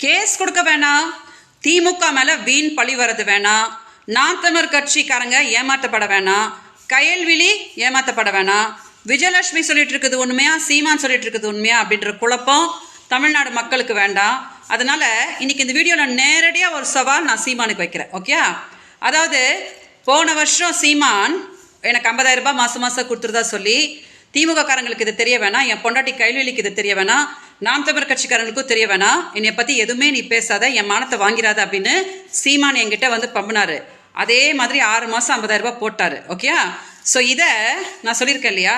Case கொடுக்க வேணாம், திமுக மேலே வீண் பழி வரது வேணாம், நாம் தமிழர் கட்சிக்காரங்க ஏமாற்றப்பட வேணாம், கயல்விழி ஏமாற்றப்பட வேணாம், விஜயலட்சுமி சொல்லிட்டு இருக்குது உண்மையா, சீமான் சொல்லிட்டு இருக்குது உண்மையா அப்படின்ற குழப்பம் தமிழ்நாடு மக்களுக்கு வேண்டாம். அதனால இன்னைக்கு இந்த வீடியோவில் நேரடியாக ஒரு சவால் நான் சீமானுக்கு வைக்கிறேன். ஓகே, அதாவது போன வருஷம் சீமான் எனக்கு 50,000 ரூபாய் மாதம் மாதம் கொடுத்துருதா சொல்லி திமுக காரங்களுக்கு இது தெரிய வேணாம், என் பொண்டாட்டி கைல்வெளிக்கு இது தெரிய வேணாம், நாம் தமிழர் கட்சிக்காரங்களுக்கும் தெரிய வேணாம், என்னை பற்றி எதுவுமே நீ பேசாத, என் மானத்தை வாங்கிறாத அப்படின்னு சீமான் என்கிட்ட வந்து பம்பினாரு. அதே மாதிரி 6 மாதம் 50,000 ரூபாய் போட்டார். ஓகே, ஸோ இதை நான் சொல்லியிருக்கேன் இல்லையா,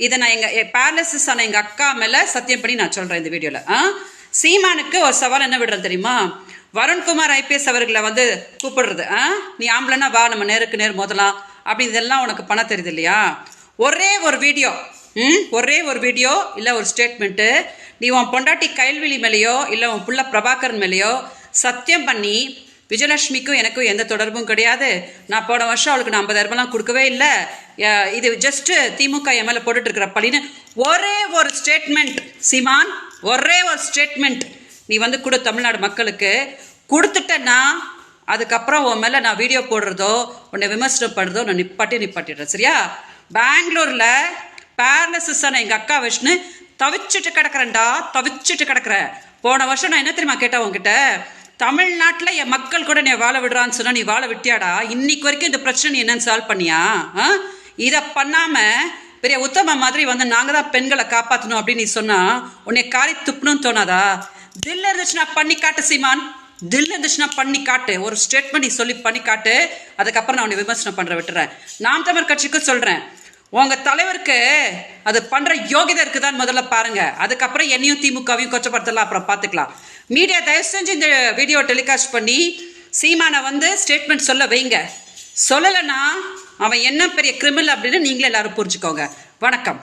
இதை நான் எங்கள் பேரலிசிஸ் ஆன எங்கள் அக்கா மேலே சத்தியம் பண்ணி நான் சொல்கிறேன் இந்த வீடியோவில். சீமானுக்கு ஒரு சவால் என்ன விடுறேன் தெரியுமா, வருண்குமார் ஐபிஎஸ் அவர்களை வந்து கூப்பிடுறது, நீ ஆம்பளைன்னா வா நம்ம நேருக்கு நேர் மோதலாம் அப்படி, இதெல்லாம் உனக்கு பண்ண தெரியுது இல்லையா, ஒரே ஒரு வீடியோ இல்லை ஒரு ஸ்டேட்மெண்ட்டு நீ உன் பொண்டாட்டி கைல்விழி மேலேயோ இல்லை உன் புள்ள பிரபாகரன் மேலேயோ சத்தியம் பண்ணி விஜயலட்சுமிக்கும் எனக்கும் எந்த தொடர்பும் கிடையாது, நான் போன வருஷம் அவளுக்கு நான் 50,000 ரூபாய்லாம் கொடுக்கவே இல்லை, இது ஜஸ்ட்டு திமுக என் மேலே போட்டுட்ருக்கிற பழின்னு ஒரே ஒரு ஸ்டேட்மெண்ட் சீமான், ஒரே ஒரு ஸ்டேட்மெண்ட் நீ வந்து கொடு தமிழ்நாடு மக்களுக்கு. கொடுத்துட்டேன்னா அதுக்கப்புறம் உன் மேலே நான் வீடியோ போடுறதோ உன்னை விமர்சனம் பண்ணுறதோ நான் நிப்பாட்டிடுறேன். சரியா? பெங்களூரில் பேரலிசிஸான எங்கள் அக்கா விஷ்ணு தவிச்சிட்டு கிடக்கிறேன். போன வருஷம் நான் என்ன தெரியுமா கேட்டேன் உங்ககிட்ட, தமிழ்நாட்டில் என் மக்கள் கூட நீ வாழ விடுறான்னு சொன்னால் நீ வாழ விட்டியாடா, இன்னைக்கு வரைக்கும் இந்த பிரச்சனை நீ என்னன்னு சால்வ் பண்ணியா? இதை பண்ணாமல் பெரிய உத்தம மாதிரி வந்து நாங்கள் தான் பெண்களை காப்பாற்றணும் அப்படின்னு நீ சொன்னால் உன்னை காரி துப்பணும்னு தோணாதா? தில் இருந்துச்சுன்னா பண்ணி காட்டு சீமான், தில் இருந்துச்சுன்னா பண்ணி காட்டு, ஒரு ஸ்டேட்மெண்ட் நீ சொல்லி பண்ணி காட்டு, அதுக்கப்புறம் நான் உன்னை விமர்சனம் பண்ணுற விட்டுறேன். நாம் தமிழ் கட்சிக்கும் சொல்கிறேன், உங்கள் தலைவருக்கு அது பண்ணுற யோகிதை இருக்குதான்னு முதல்ல பாருங்கள், அதுக்கப்புறம் என்னையும் திமுகவையும் கொச்சப்படுத்தலாம், அப்புறம் பார்த்துக்கலாம். மீடியா தயவு செஞ்சு இந்த வீடியோ டெலிகாஸ்ட் பண்ணி சீமானை வந்து ஸ்டேட்மெண்ட் சொல்ல வைங்க. சொல்லலைன்னா அவன் என்ன பெரிய கிரிமினல் அப்படின்னு நீங்களே எல்லாரும் புரிஞ்சுக்கோங்க. வணக்கம்.